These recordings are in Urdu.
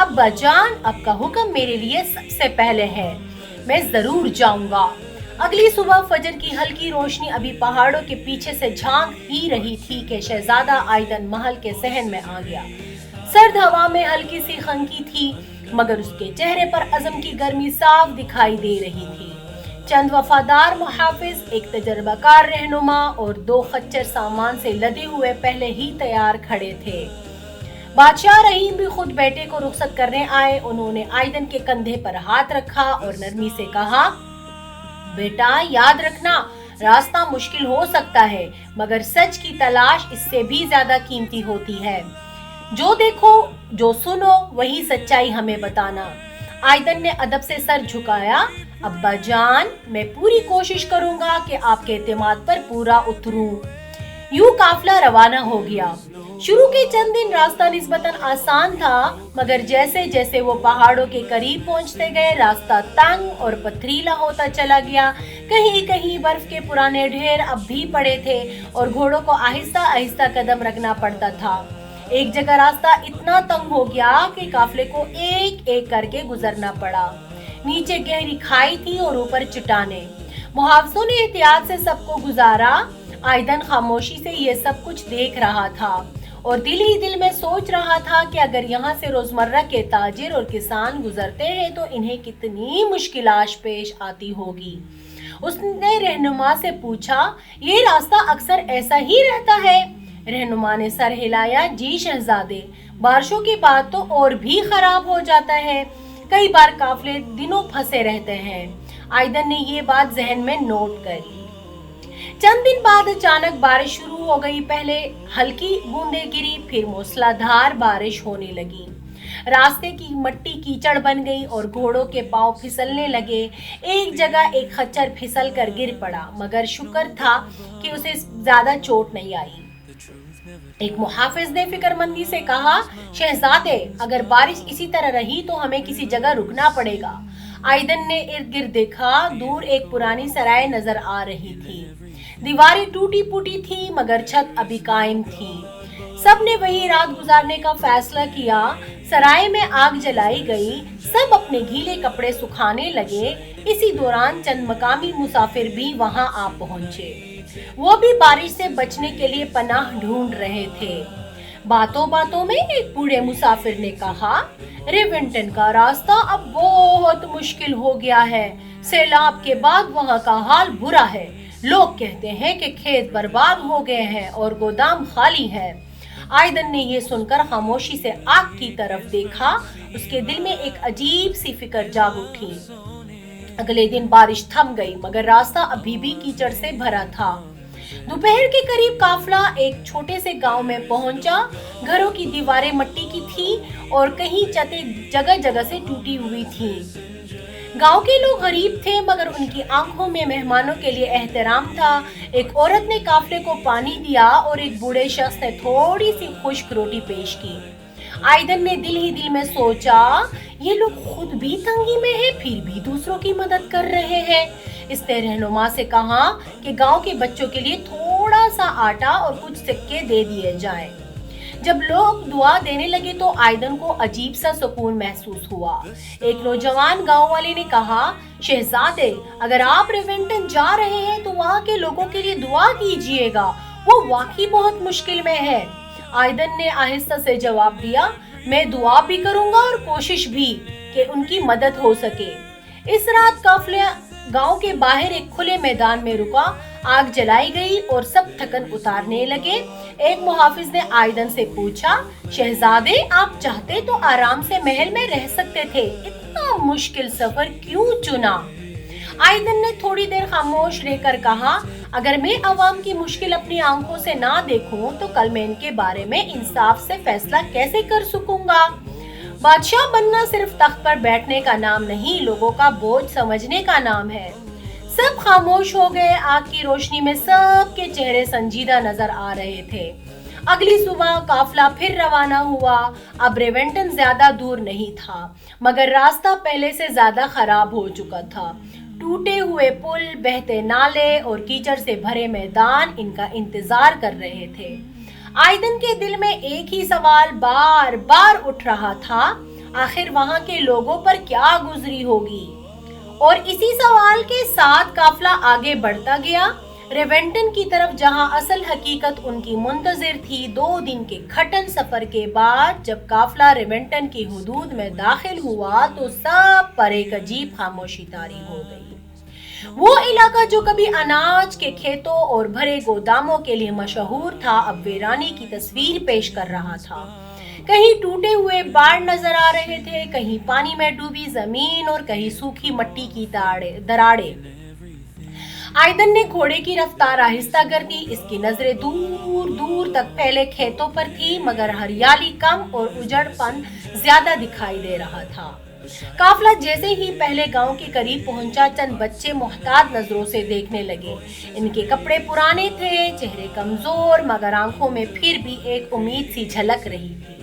ابا جان, آپ کا حکم میرے لیے سب سے پہلے ہے, میں ضرور جاؤں گا. اگلی صبح فجر کی ہلکی روشنی ابھی پہاڑوں کے پیچھے سے جھانک ہی رہی تھی کہ شہزادہ آئیدن محل کے صحن میں آ گیا. سرد ہوا میں ہلکی سی خنکی تھی, مگر اس کے چہرے پر عزم کی گرمی صاف دکھائی دے رہی تھی. چند وفادار محافظ, ایک تجربہ کار رہنما اور 2 خچر سامان سے لدے ہوئے پہلے ہی تیار کھڑے تھے. بادشاہ رحیم بھی خود بیٹے کو رخصت کرنے آئے. انہوں نے آئیدن کے کندھے پر ہاتھ رکھا اور نرمی سے کہا, بیٹا یاد رکھنا, راستہ مشکل ہو سکتا ہے مگر سچ کی تلاش اس سے بھی زیادہ قیمتی ہوتی ہے. جو دیکھو, جو سنو, وہی سچائی ہمیں بتانا. آئیدن نے ادب سے سر جھکایا. ابا جان, میں پوری کوشش کروں گا کہ آپ کے اعتماد پر پورا اتروں. یوں قافلہ روانہ ہو گیا. شروع کے چند دن راستہ نسبتاً آسان تھا, مگر جیسے جیسے وہ پہاڑوں کے قریب پہنچتے گئے راستہ تنگ اور پتھریلا ہوتا چلا گیا. کہیں کہیں برف کے پرانے ڈھیر اب بھی پڑے تھے اور گھوڑوں کو آہستہ آہستہ قدم رکھنا پڑتا تھا. ایک جگہ راستہ اتنا تنگ ہو گیا کہ قافلے کو ایک ایک کر کے گزرنا پڑا. نیچے گہری کھائی تھی اور اوپر چٹانیں. محافظوں نے احتیاط سے سب کو گزارا. آئیدن خاموشی سے یہ سب کچھ دیکھ رہا تھا اور دل ہی دل میں سوچ رہا تھا کہ اگر یہاں سے روزمرہ کے تاجر اور کسان گزرتے ہیں تو انہیں کتنی مشکلات پیش آتی ہوگی. اس نے رہنما سے پوچھا, یہ راستہ اکثر ایسا ہی رہتا ہے؟ رہنما نے سر ہلایا. جی شہزادے, بارشوں کے بعد تو اور بھی خراب ہو جاتا ہے. کئی بار قافلے دنوں پھنسے رہتے ہیں. آئیدن نے یہ بات ذہن میں نوٹ کری. چند دن بعد اچانک بارش شروع ہو گئی. پہلے ہلکی بوندیں گری, پھر موسلادھار بارش ہونے لگی. راستے کی مٹی کیچڑ بن گئی اور گھوڑوں کے پاؤں پھسلنے لگے. ایک جگہ ایک خچر پھسل کر گر پڑا, مگر شکر تھا کہ اسے زیادہ چوٹ نہیں آئی. ایک محافظ نے فکر مندی سے کہا, شہزادے, اگر بارش اسی طرح رہی تو ہمیں کسی جگہ رکنا پڑے گا. آئیدن نے ارد گرد دیکھا. دور ایک پرانی سرائے نظر آ رہی تھی. دیواریں ٹوٹی پوٹی تھی مگر چھت ابھی قائم تھی. سب نے وہی رات گزارنے کا فیصلہ کیا. سرائے میں آگ جلائی گئی. سب اپنے گیلے کپڑے سکھانے لگے. اسی دوران چند مقامی مسافر بھی وہاں آ پہنچے. وہ بھی بارش سے بچنے کے لیے پناہ ڈھونڈ رہے تھے. باتوں باتوں میں ایک بوڑھے مسافر نے کہا, ریونٹن کا راستہ اب بہت مشکل ہو گیا ہے. سیلاب کے بعد وہاں کا حال برا ہے. لوگ کہتے ہیں کہ کھیت برباد ہو گئے ہیں اور گودام خالی ہے. آئیدن نے یہ سن کر خاموشی سے آگ کی طرف دیکھا. اس کے دل میں ایک عجیب سی فکر جاگ اٹھی. اگلے دن بارش تھم گئی مگر راستہ ابھی بھی کیچڑ سے بھرا تھا. دوپہر کے قریب قافلہ ایک چھوٹے سے گاؤں میں پہنچا. گھروں کی دیواریں مٹی کی تھی اور کہیں چھتیں جگہ جگہ سے ٹوٹی ہوئی تھی. گاؤں کے لوگ غریب تھے مگر ان کی آنکھوں میں مہمانوں کے لیے احترام تھا. ایک عورت نے قافلے کو پانی دیا اور ایک بوڑھے شخص نے تھوڑی سی خشک روٹی پیش کی. آئیدن نے دل ہی دل میں سوچا, یہ لوگ خود بھی تنگی میں ہیں پھر بھی دوسروں کی مدد کر رہے ہیں. اس نے رہنما سے کہا کہ گاؤں کے بچوں کے لیے تھوڑا سا آٹا اور کچھ سکے دے دیے جائیں. جب لوگ دعا دینے لگے تو آئیدن کو عجیب سا سکون محسوس ہوا. ایک نوجوان گاؤں والے نے کہا, شہزادے, اگر آپ ریونٹن جا رہے ہیں تو وہاں کے لوگوں کے لیے دعا کیجیے گا, وہ واقعی بہت مشکل میں ہے. آئیدن نے آہستہ سے جواب دیا, میں دعا بھی کروں گا اور کوشش بھی کہ ان کی مدد ہو سکے. اس رات قافلہ گاؤں کے باہر ایک کھلے میدان میں رکا. آگ جلائی گئی اور سب تھکن اتارنے لگے. ایک محافظ نے آئیدن سے پوچھا, شہزادے, آپ چاہتے تو آرام سے محل میں رہ سکتے تھے, اتنا مشکل سفر کیوں چنا؟ آئیدن نے تھوڑی دیر خاموش رہ کر کہا, اگر میں عوام کی مشکل اپنی آنکھوں سے نہ دیکھوں تو کل میں ان کے بارے میں انصاف سے فیصلہ کیسے کر سکوں گا؟ بادشاہ بننا صرف تخت پر بیٹھنے کا نام نہیں, لوگوں کا بوجھ سمجھنے کا نام ہے. سب خاموش ہو گئے. آگ کی روشنی میں سب کے چہرے سنجیدہ نظر آ رہے تھے. اگلی صبح قافلہ پھر روانہ ہوا. اب ریونٹن زیادہ دور نہیں تھا مگر راستہ پہلے سے زیادہ خراب ہو چکا تھا. ٹوٹے ہوئے پل, بہتے نالے اور کیچڑ سے بھرے میدان ان کا انتظار کر رہے تھے. آئیدن کے دل میں ایک ہی سوال بار بار اٹھ رہا تھا, آخر وہاں کے لوگوں پر کیا گزری ہوگی؟ اور اسی سوال کے ساتھ قافلہ آگے بڑھتا گیا ریونٹن کی طرف، جہاں اصل حقیقت ان کی منتظر تھی۔ 2 دن کے کھٹن سفر کے بعد جب قافلہ ریونٹن کی حدود میں داخل ہوا تو سب پر ایک عجیب خاموشی طاری ہو گئی۔ وہ علاقہ جو کبھی اناج کے کھیتوں اور بھرے گوداموں کے لیے مشہور تھا، اب ویرانی کی تصویر پیش کر رہا تھا۔ کہیں ٹوٹے ہوئے باڑ نظر آ رہے تھے، کہیں پانی میں ڈوبی زمین اور کہیں سوکھی مٹی کی دراڑیں۔ آئیدن نے گھوڑے کی رفتار آہستہ کر دی۔ اس کی نظریں دور دور تک پھیلے کھیتوں پر تھی، مگر ہریالی کم اور اجڑ پن زیادہ دکھائی دے رہا تھا۔ قافلہ جیسے ہی پہلے گاؤں کے قریب پہنچا، چند بچے محتاط نظروں سے دیکھنے لگے۔ ان کے کپڑے پرانے تھے، چہرے کمزور، مگر آنکھوں میں پھر بھی ایک امید سی جھلک رہی تھی۔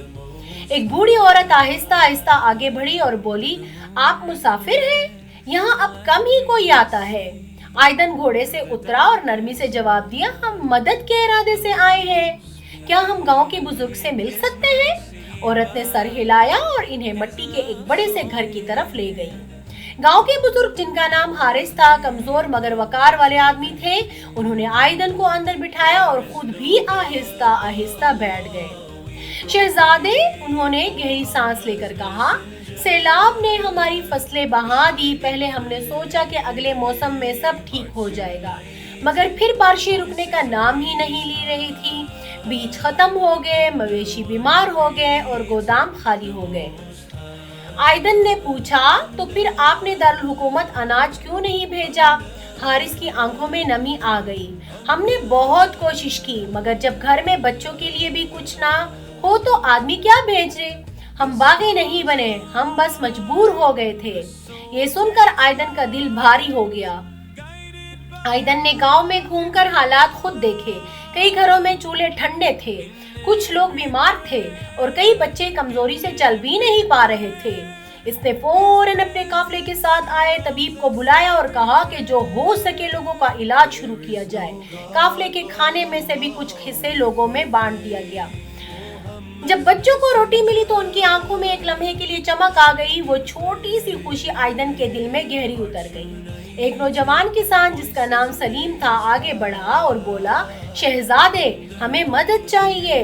ایک بوڑھی عورت آہستہ آہستہ آگے بڑھی اور بولی، آپ مسافر ہیں؟ یہاں اب کم ہی کوئی آتا ہے۔ آئیدن گھوڑے سے اترا اور نرمی سے جواب دیا، ہم مدد کے ارادے سے آئے ہیں۔ کیا ہم گاؤں کے بزرگ سے مل سکتے ہیں؟ عورت نے سر ہلایا اور انہیں مٹی کے ایک بڑے سے گھر کی طرف لے گئی۔ گاؤں کے بزرگ، جن کا نام حارث تھا، کمزور مگر وقار والے آدمی تھے۔ انہوں نے آئیدن کو اندر بٹھایا اور خود بھی آہستہ آہستہ بیٹھ گئے۔ شہزادے، انہوں نے گہری سانس لے کر کہا، سیلاب نے ہماری فصلیں بہا دی۔ پہلے ہم نے سوچا کہ اگلے موسم میں سب ٹھیک ہو جائے گا، مگر پھر بارشیں رکنے کا نام ہی نہیں لی رہی تھی۔ بیج ختم ہو گئے، مویشی بیمار ہو گئے اور گودام خالی ہو گئے۔ آئیدن نے پوچھا، تو پھر آپ نے دارالحکومت اناج کیوں نہیں بھیجا؟ حارث کی آنکھوں میں نمی آ گئی۔ ہم نے بہت کوشش کی، مگر جب گھر میں بچوں کے لیے بھی کچھ نہ ہو تو آدمی کیا بھیجے؟ ہم باغی نہیں بنے، ہم بس مجبور ہو گئے تھے۔ یہ سن کر آئیدن کا دل بھاری ہو گیا۔ آئیدن نے گاؤں میں گھوم کر حالات خود دیکھے۔ کئی گھروں میں چولہے ٹھنڈے تھے، کچھ لوگ بیمار تھے اور کئی بچے کمزوری سے چل بھی نہیں پا رہے تھے۔ اس نے فوراً اپنے قافلے کے ساتھ آئے طبیب کو بلایا اور کہا کہ جو ہو سکے لوگوں کا علاج شروع کیا جائے۔ قافلے کے کھانے میں سے بھی کچھ حصے لوگوں میں بانٹ دیا گیا۔ جب بچوں کو روٹی ملی تو ان کی آنکھوں میں ایک لمحے کے لیے چمک آ گئی۔ وہ چھوٹی سی خوشی آئیدن کے دل میں گہری اتر گئی۔ ایک نوجوان کسان جس کا نام سلیم تھا آگے بڑھا اور بولا، شہزادے، ہمیں مدد چاہیے،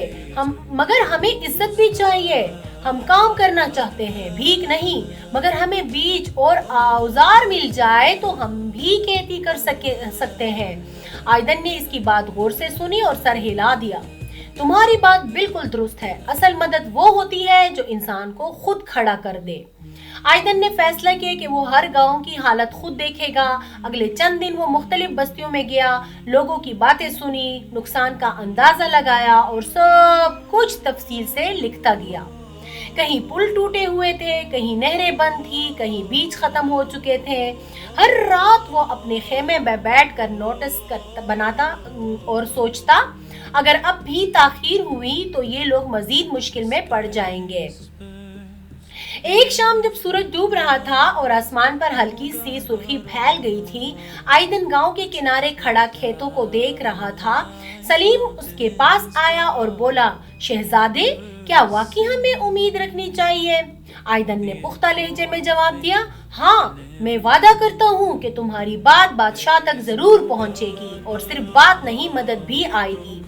مگر ہمیں عزت بھی چاہیے۔ ہم کام کرنا چاہتے ہیں، بھیک نہیں، مگر ہمیں بیج اور اوزار مل جائے تو ہم بھی کھیتی کر سکتے ہیں۔ آئیدن نے اس کی بات غور سے سنی اور سر ہلا دیا۔ تمہاری بات بالکل درست ہے، اصل مدد وہ ہوتی ہے جو انسان کو خود کھڑا کر دے۔ آئیدن نے فیصلہ کیا کہ وہ ہر گاؤں کی حالت خود دیکھے گا۔ اگلے چند دن وہ مختلف بستیوں میں گیا، لوگوں کی باتیں سنی، نقصان کا اندازہ لگایا اور سب کچھ تفصیل سے لکھتا گیا۔ کہیں پل ٹوٹے ہوئے تھے، کہیں نہریں بند تھی، کہیں بیج ختم ہو چکے تھے۔ ہر رات وہ اپنے خیمے میں بیٹھ کر نوٹس بناتا اور سوچتا، اگر اب بھی تاخیر ہوئی تو یہ لوگ مزید مشکل میں پڑ جائیں گے۔ ایک شام جب سورج ڈوب رہا تھا اور آسمان پر ہلکی سی سرخی پھیل گئی تھی، آئیدن گاؤں کے کنارے کھڑا کھیتوں کو دیکھ رہا تھا۔ سلیم اس کے پاس آیا اور بولا، شہزادے، کیا واقعی ہمیں امید رکھنی چاہیے؟ آئیدن نے پختہ لہجے میں جواب دیا، ہاں، میں وعدہ کرتا ہوں کہ تمہاری بات بادشاہ تک ضرور پہنچے گی، اور صرف بات نہیں، مدد بھی آئے گی۔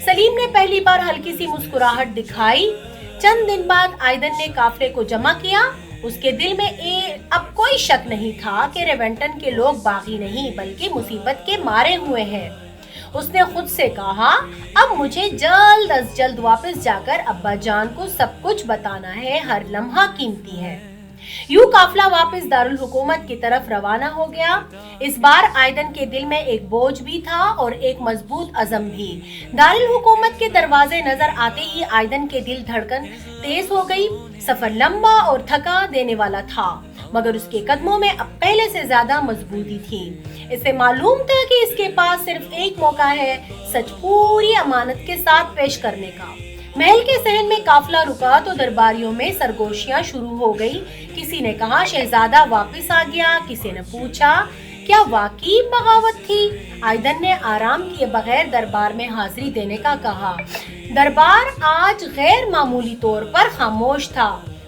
سلیم نے پہلی بار ہلکی سی مسکراہٹ دکھائی۔ چند دن بعد آئیدن نے قافلے کو جمع کیا۔ اس کے دل میں اب کوئی شک نہیں تھا کہ ریونٹن کے لوگ باغی نہیں بلکہ مصیبت کے مارے ہوئے ہیں۔ اس نے خود سے کہا، اب مجھے جلد از جلد واپس جا کر ابا جان کو سب کچھ بتانا ہے، ہر لمحہ قیمتی ہے۔ یوں قافلہ واپس دارالحکومت کی طرف روانہ ہو گیا۔ اس بار آئیدن کے دل میں ایک بوجھ بھی تھا اور ایک مضبوط عزم بھی۔ دارالحکومت کے دروازے نظر آتے ہی آئیدن کے دل دھڑکن تیز ہو گئی۔ سفر لمبا اور تھکا دینے والا تھا، مگر اس کے قدموں میں اب پہلے سے زیادہ مضبوطی تھی۔ اسے معلوم تھا کہ اس کے پاس صرف ایک موقع ہے، سچ پوری امانت کے ساتھ پیش کرنے کا۔ محل کے صحن میں قافلہ رکا تو درباریوں میں سرگوشیاں شروع ہو گئی۔ کسی نے کہا، شہزادہ واپس آ گیا۔ کسی نے پوچھا، کیا واقعی بغاوت تھی؟ آئیدن نے آرام کیے بغیر دربار میں حاضری دینے کا کہا۔ دربار آج غیر معمولی طور پر خاموش تھا۔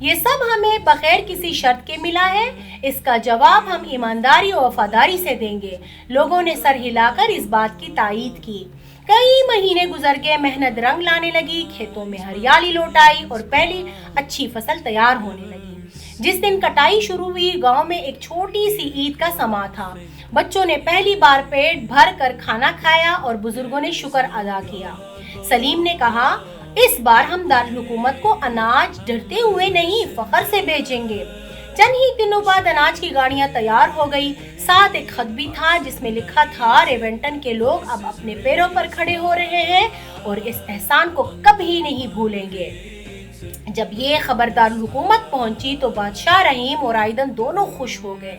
یہ سب ہمیں بغیر کسی شرط کے ملا ہے، اس کا جواب ہم ایمانداری اور وفاداری سے دیں گے۔ لوگوں نے سر ہلا کر اس بات کی تائید کی۔ کئی مہینے گزر گئے، محنت رنگ لانے لگی، کھیتوں میں ہریالی لوٹ آئی اور پہلی اچھی فصل تیار ہونے لگی۔ جس دن کٹائی شروع ہوئی، گاؤں میں ایک چھوٹی سی عید کا سما تھا۔ بچوں نے پہلی بار پیٹ بھر کر کھانا کھایا اور بزرگوں نے شکر ادا کیا۔ سلیم نے کہا، اس بار ہم دارالحکومت کو اناج ڈرتے ہوئے نہیں، فخر سے بھیجیں گے۔ چند ہی دنوں بعد اناج کی گاڑیاں تیار ہو گئی، ساتھ ایک خط بھی تھا جس میں لکھا تھا، ریونٹن کے لوگ اب اپنے پیروں پر کھڑے ہو رہے ہیں اور اس احسان کو کبھی نہیں بھولیں گے۔ جب یہ خبر دارالحکومت پہنچی تو بادشاہ رحیم اور آئیدن دونوں خوش ہو گئے۔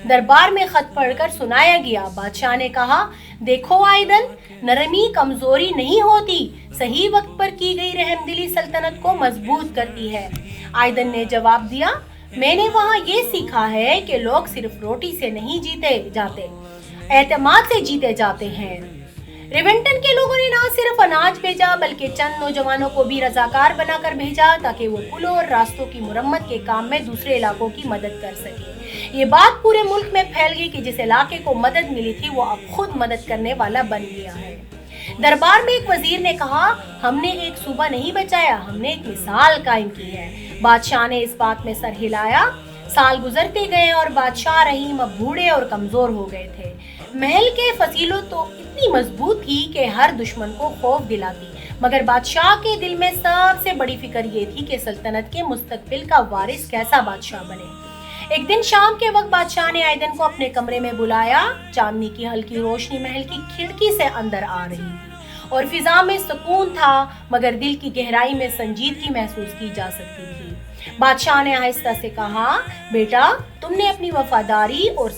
دربار میں خط پڑھ کر سنایا گیا۔ بادشاہ نے کہا، دیکھو آئیدن، نرمی کمزوری نہیں ہوتی، صحیح وقت پر کی گئی رحم دلی سلطنت کو مضبوط کرتی ہے۔ آئیدن نے جواب دیا، میں نے وہاں یہ سیکھا ہے کہ لوگ صرف روٹی سے نہیں جیتے جاتے، اعتماد سے جیتے جاتے ہیں۔ ریونٹن کے لوگوں نے نہ صرف اناج بھیجا بلکہ چند نوجوانوں کو بھی رضاکار بنا کر بھیجا تاکہ وہ پلوں اور راستوں کی مرمت کے کام میں دوسرے علاقوں کی مدد کر سکے۔ یہ بات پورے ملک میں پھیل گئی کہ جس علاقے کو مدد ملی تھی وہ اب خود مدد کرنے والا بن گیا ہے۔ دربار میں ایک وزیر نے کہا، ہم نے ایک صوبہ نہیں بچایا، ہم نے ایک مثال قائم کی ہے۔ بادشاہ نے اس بات میں سر ہلایا۔ سال گزرتے گئے اور بادشاہ رحیم اب بوڑھے اور کمزور ہو گئے تھے۔ محل کے فصیلوں تو اتنی مضبوط تھی کہ ہر دشمن کو خوف دلاتی، مگر بادشاہ کے دل میں سب سے بڑی فکر یہ تھی کہ سلطنت کے مستقبل کا وارث کیسا بادشاہ بنے۔ ایک دن شام کے وقت بادشاہ نے آئیدن کو اپنے کمرے میں بلایا۔ چاندنی کی ہلکی روشنی محل کی کھڑکی سے اندر آ رہی تھی اور فضا میں سکون تھا، مگر دل کی گہرائی میں سنجیدگی محسوس کی جا سکتی تھی۔ بادشاہ نے آہستہ سے کہا، بیٹا، تم نے اپنی وفاداری اور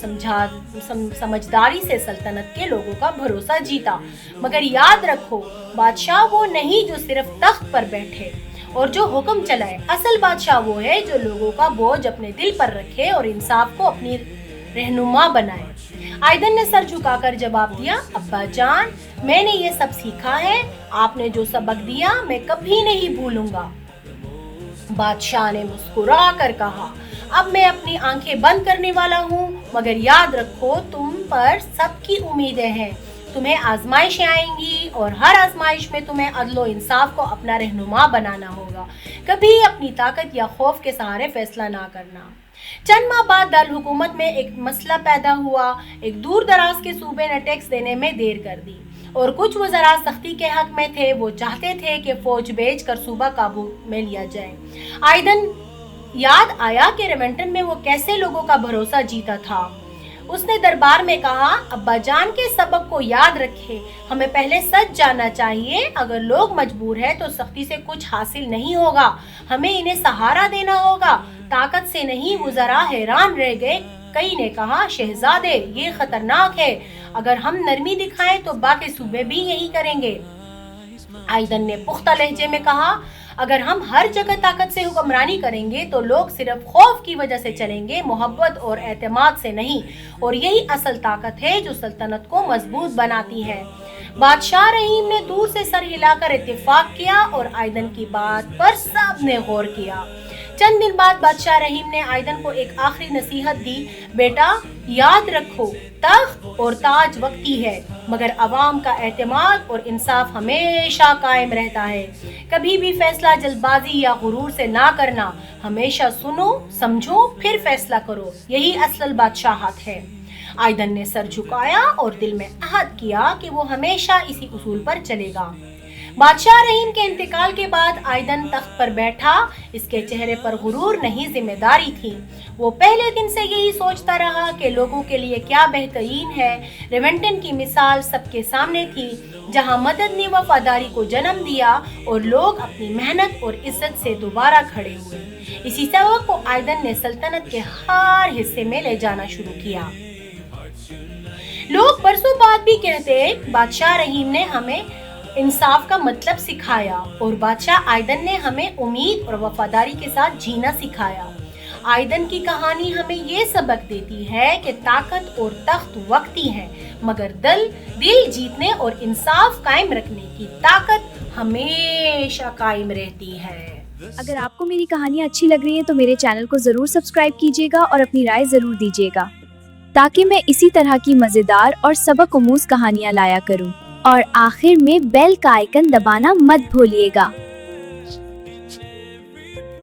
سمجھداری سے سلطنت کے لوگوں کا بھروسہ جیتا، مگر یاد رکھو، بادشاہ وہ نہیں جو صرف تخت پر بیٹھے اور جو حکم چلائے، اصل بادشاہ وہ ہے جو لوگوں کا بوجھ اپنے دل پر رکھے اور انصاف کو اپنی رہنما بنائے۔ آئیدن نے سر جھکا کر جواب دیا، ابا جان، میں نے یہ سب سیکھا ہے، آپ نے جو سبق دیا میں کبھی نہیں بھولوں گا۔ بادشاہ نے مسکرا کر کہا، اب میں اپنی آنکھیں بند کرنے والا ہوں، مگر یاد رکھو، تم پر سب کی امیدیں ہیں۔ تمہیں آزمائشیں آئیں گی اور ہر آزمائش میں تمہیں عدل و انصاف کو اپنا رہنما بنانا ہوگا، کبھی اپنی طاقت یا خوف کے سہارے فیصلہ نہ کرنا۔ چند ماہ بعد دارالحکومت میں ایک مسئلہ پیدا ہوا۔ ایک دور دراز کے صوبے نے ٹیکس دینے میں دیر کر دی اور کچھ وزراء سختی کے حق میں تھے۔ وہ چاہتے تھے کہ فوج بھیج کر صوبہ قابو میں لیا جائے۔ آئیدن یاد آیا کہ ریونٹن میں وہ کیسے لوگوں کا بھروسہ جیتا تھا۔ اس نے دربار میں کہا، ابا جان کے سبق کو یاد رکھے، ہمیں پہلے سچ جاننا چاہیے، اگر لوگ مجبور ہیں تو سختی سے کچھ حاصل نہیں ہوگا، ہمیں انہیں سہارا دینا ہوگا، طاقت سے نہیں۔ وزراء حیران رہ گئے۔ کئی نے کہا، شہزادے، یہ خطرناک ہے، اگر ہم نرمی دکھائیں تو باقی صوبے بھی یہی کریں گے۔ آئیدن نے پختہ لہجے میں کہا، اگر ہم ہر جگہ طاقت سے حکمرانی کریں گے تو لوگ صرف خوف کی وجہ سے چلیں گے، محبت اور اعتماد سے نہیں، اور یہی اصل طاقت ہے جو سلطنت کو مضبوط بناتی ہے۔ بادشاہ رحیم نے دور سے سر ہلا کر اتفاق کیا اور آئیدن کی بات پر سب نے غور کیا۔ چند دن بعد بادشاہ رحیم نے آئیدن کو ایک آخری نصیحت دی، بیٹا، یاد رکھو، تخت اور تاج وقتی ہے، مگر عوام کا اعتماد اور انصاف ہمیشہ قائم رہتا ہے۔ کبھی بھی فیصلہ جلد بازی یا غرور سے نہ کرنا، ہمیشہ سنو، سمجھو، پھر فیصلہ کرو، یہی اصل بادشاہت ہے۔ آئیدن نے سر جھکایا اور دل میں عہد کیا کہ وہ ہمیشہ اسی اصول پر چلے گا۔ بادشاہ رحیم کے انتقال کے بعد آئیدن تخت پر بیٹھا۔ اس کے چہرے پر غرور نہیں، ذمہ داری تھی۔ وہ پہلے دن سے یہی سوچتا رہا کہ لوگوں کے لیے کیا بہترین ہے۔ ریونٹن کی مثال سب کے سامنے تھی، جہاں مدد نے وفاداری کو جنم دیا اور لوگ اپنی محنت اور عزت سے دوبارہ کھڑے ہوئے۔ اسی سبق کو آئیدن نے سلطنت کے ہر حصے میں لے جانا شروع کیا۔ لوگ برسوں بعد بھی کہتے، بادشاہ رحیم نے ہمیں انصاف کا مطلب سکھایا اور بادشاہ آئیدن نے ہمیں امید اور وفاداری کے ساتھ جینا سکھایا۔ آئیدن کی کہانی ہمیں یہ سبق دیتی ہے کہ طاقت اور تخت وقتی ہے، مگر دل جیتنے اور انصاف قائم رکھنے کی طاقت ہمیشہ قائم رہتی ہے۔ اگر آپ کو میری کہانیاں اچھی لگ رہی ہیں تو میرے چینل کو ضرور سبسکرائب کیجیے گا اور اپنی رائے ضرور دیجیے گا تاکہ میں اسی طرح کی مزیدار اور سبق آموز کہانیاں لایا کروں۔ اور آخر میں بیل کا آئیکن دبانا مت بھولیے گا۔